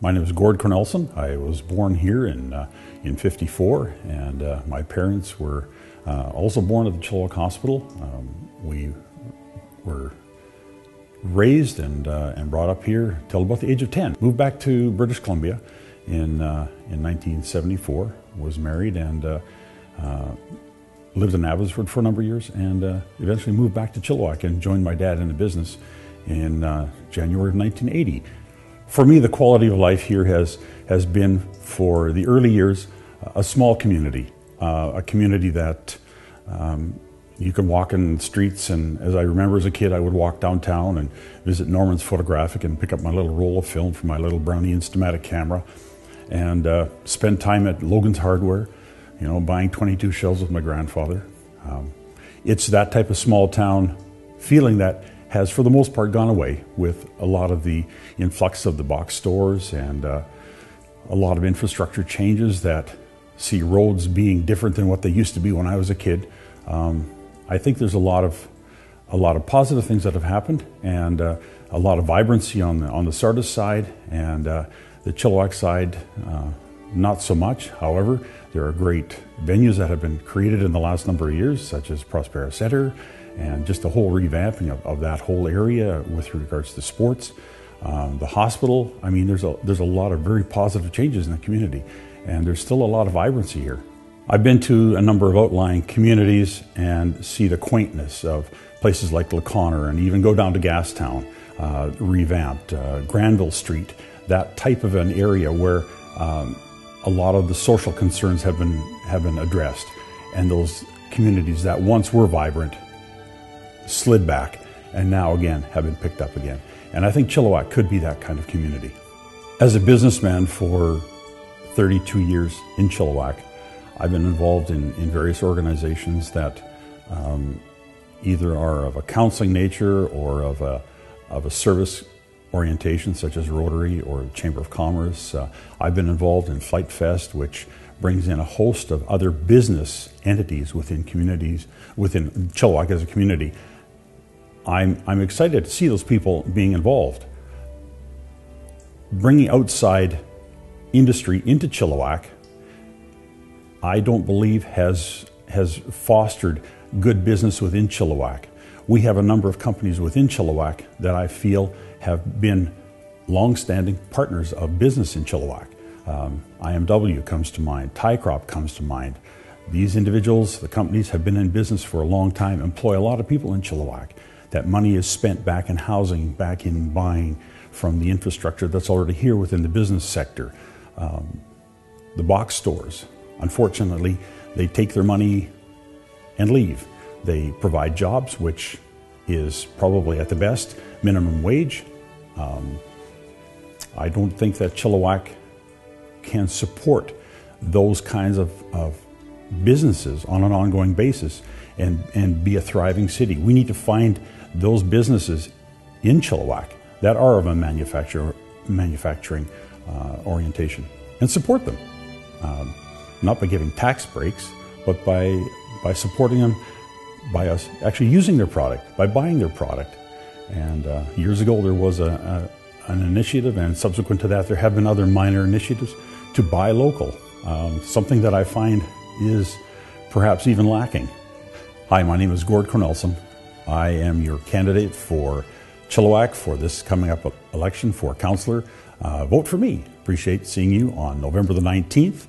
My name is Gord Kornelson. I was born here in '54, and my parents were also born at the Chilliwack Hospital. We were raised and brought up here till about the age of 10. Moved back to British Columbia in 1974, was married and lived in Abbotsford for a number of years, and eventually moved back to Chilliwack and joined my dad in the business in January of 1980. For me, the quality of life here has been, for the early years, a small community, a community that you can walk in the streets, and as I remember as a kid, I would walk downtown and visit Norman's Photographic and pick up my little roll of film from my little Brownie Instamatic camera and spend time at Logan's Hardware, you know, buying 22 shells with my grandfather. It's that type of small town feeling that has, for the most part, gone away with a lot of the influx of the box stores and a lot of infrastructure changes that see roads being different than what they used to be when I was a kid. I think there's a lot of positive things that have happened, and a lot of vibrancy on the Sardis side, and the Chilliwack side, not so much. However, there are great venues that have been created in the last number of years, such as Prospera Center, and just the whole revamping of that whole area with regards to sports. The hospital, I mean, there's a lot of very positive changes in the community, and there's still a lot of vibrancy here. I've been to a number of outlying communities and see the quaintness of places like Laconnor, and even go down to Gastown, revamped, Granville Street, that type of an area where a lot of the social concerns have been addressed, and those communities that once were vibrant slid back and now again have been picked up again. And I think Chilliwack could be that kind of community. As a businessman for 32 years in Chilliwack, I've been involved in various organizations that either are of a counseling nature or of a service orientation, such as Rotary or Chamber of Commerce. I've been involved in Flight Fest, which brings in a host of other business entities within communities, within Chilliwack as a community. I'm excited to see those people being involved. Bringing outside industry into Chilliwack, I don't believe has fostered good business within Chilliwack. We have a number of companies within Chilliwack that I feel have been long-standing partners of business in Chilliwack. IMW comes to mind, Tycrop comes to mind. These individuals, the companies, have been in business for a long time, employ a lot of people in Chilliwack. That money is spent back in housing, back in buying from the infrastructure that's already here within the business sector. The box stores, unfortunately, they take their money and leave. They provide jobs, which is probably at the best minimum wage. I don't think that Chilliwack can support those kinds of businesses on an ongoing basis and be a thriving city. We need to find those businesses in Chilliwack that are of a manufacturing orientation and support them. Not by giving tax breaks, but by supporting them, by us actually using their product, by buying their product. And years ago there was an initiative, and subsequent to that there have been other minor initiatives to buy local, something that I find is perhaps even lacking. Hi, my name is Gord Kornelson. I am your candidate for Chilliwack for this coming up election for councillor. Vote for me. Appreciate seeing you on November the 19th.